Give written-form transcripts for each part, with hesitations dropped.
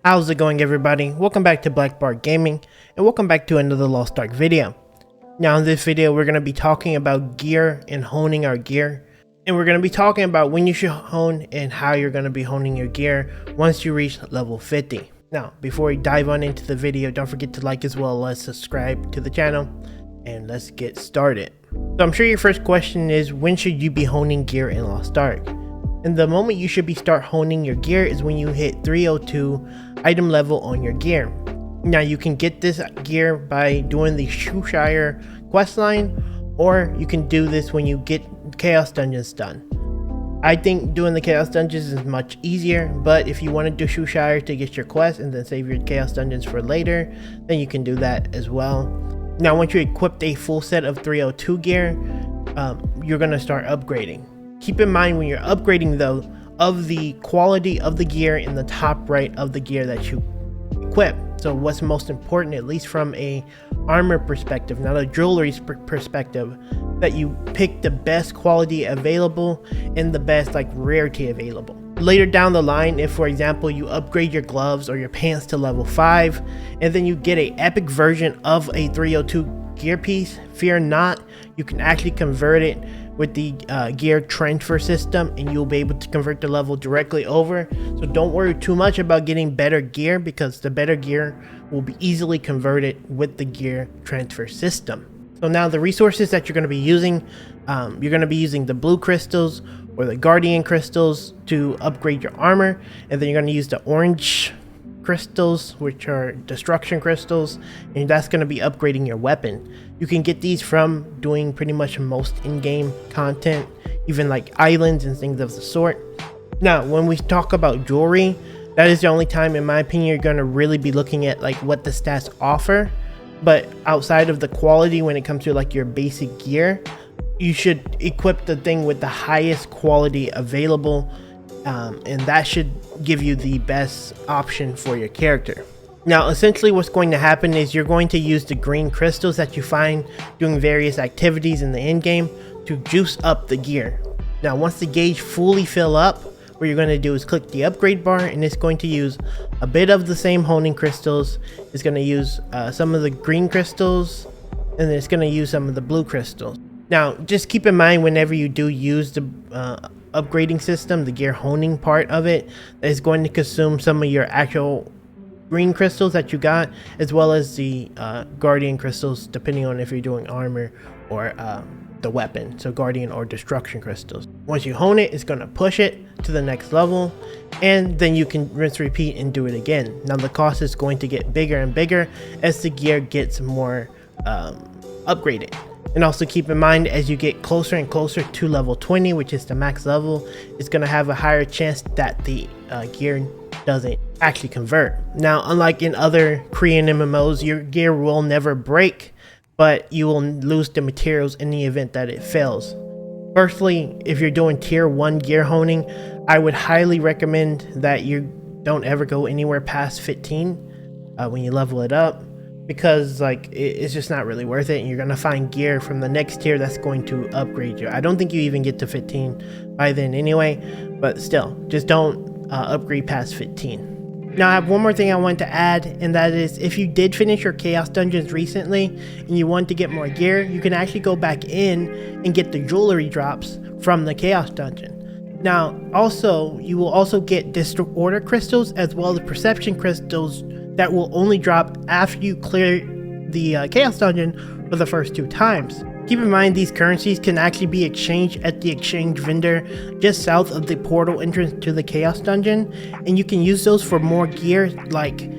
How's it going, everybody? Welcome back to Black Bar Gaming, and welcome back to another Lost Ark video. Now in this video we're going to be talking about gear and honing our gear, and we're going to be talking about when you should hone and how you're going to be honing your gear once you reach level 50. Now before we dive on into the video, don't forget to like as well as subscribe to the channel, and let's get started. So I'm sure your first question is, when should you be honing gear in Lost Ark? And the moment you should be start honing your gear is when you hit 302 item level on your gear. Now you can get this gear by doing the Shoeshire questline, or you can do this when you get Chaos Dungeons done. I think doing the Chaos Dungeons is much easier, but if you want to do Shoeshire to get your quest and then save your Chaos Dungeons for later, then you can do that as well. Now once you equip a full set of 302 gear, you're going to start upgrading. Keep in mind when you're upgrading though, of the quality of the gear in the top right of the gear that you equip. So what's most important, at least from a armor perspective, not a jewelry perspective, that you pick the best quality available and the best rarity available. Later down the line, if for example you upgrade your gloves or your pants to level 5 and then you get a epic version of a 302 gear piece, fear not, you can actually convert it with the gear transfer system and you'll be able to convert the level directly over. So don't worry too much about getting better gear, because the better gear will be easily converted with the gear transfer system. So now the resources that you're going to be using, you're going to be using the blue crystals or the guardian crystals to upgrade your armor, and then you're going to use the orange crystals, which are destruction crystals, and that's going to be upgrading your weapon. You can get these from doing pretty much most in-game content, even like islands and things of the sort. Now when we talk about jewelry, that is the only time in my opinion you're going to really be looking at what the stats offer. But outside of the quality, when it comes to your basic gear, you should equip the thing with the highest quality available, and that should give you the best option for your character. Now essentially what's going to happen is you're going to use the green crystals that you find doing various activities in the end game to juice up the gear. Now once the gauge fully fill up, what you're going to do is click the upgrade bar, and it's going to use a bit of the same honing crystals. It's going to use some of the green crystals, and then it's going to use some of the blue crystals. Now just keep in mind, whenever you do use the upgrading system, the gear honing part of it, that is going to consume some of your actual green crystals that you got, as well as the guardian crystals, depending on if you're doing armor or the weapon, so guardian or destruction crystals. Once you hone it, it's going to push it to the next level, and then you can rinse, repeat, and do it again. Now the cost is going to get bigger and bigger as the gear gets more upgraded. And also keep in mind, as you get closer and closer to level 20, which is the max level, it's going to have a higher chance that the gear doesn't actually convert. Now unlike in other Korean MMOs, your gear will never break, but you will lose the materials in the event that it fails. Firstly, if you're doing tier 1 gear honing, I would highly recommend that you don't ever go anywhere past 15 when you level it up, because it's just not really worth it, and you're gonna find gear from the next tier that's going to upgrade you. I don't think you even get to 15 by then anyway, but still, just don't upgrade past 15. Now I have one more thing I want to add, and that is, if you did finish your Chaos Dungeons recently and you want to get more gear, you can actually go back in and get the jewelry drops from the Chaos Dungeon. Now also, you will also get Disorder crystals as well as perception crystals that will only drop after you clear the Chaos Dungeon for the first 2 times. Keep in mind, these currencies can actually be exchanged at the exchange vendor just south of the portal entrance to the Chaos Dungeon, and you can use those for more gear like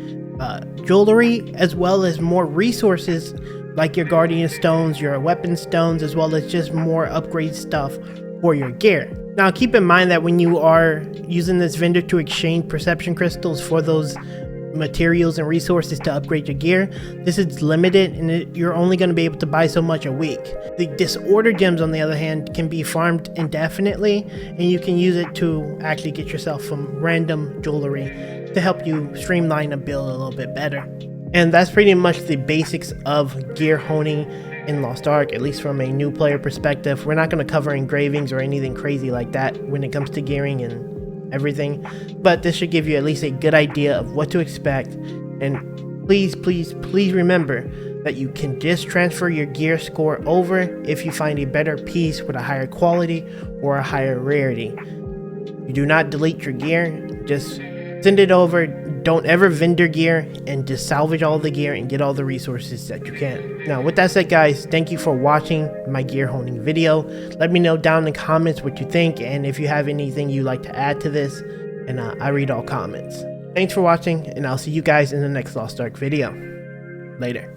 jewelry, as well as more resources like your guardian stones, your weapon stones, as well as just more upgrade stuff for your gear. Now keep in mind that when you are using this vendor to exchange perception crystals for those materials and resources to upgrade your gear, this is limited, and you're only going to be able to buy so much a week. The disorder gems, on the other hand, can be farmed indefinitely, and you can use it to actually get yourself some random jewelry to help you streamline a build a little bit better. And that's pretty much the basics of gear honing in Lost Ark, at least from a new player perspective. We're not going to cover engravings or anything crazy like that when it comes to gearing and everything, but this should give you at least a good idea of what to expect. And please remember that you can just transfer your gear score over if you find a better piece with a higher quality or a higher rarity. You do not delete your gear, just send it over. Don't ever vendor gear, and just salvage all the gear and get all the resources that you can. Now with that said guys, thank you for watching my gear honing video. Let me know down in the comments what you think, and if you have anything you'd like to add to this, and I read all comments. Thanks for watching, and I'll see you guys in the next Lost Ark video. Later.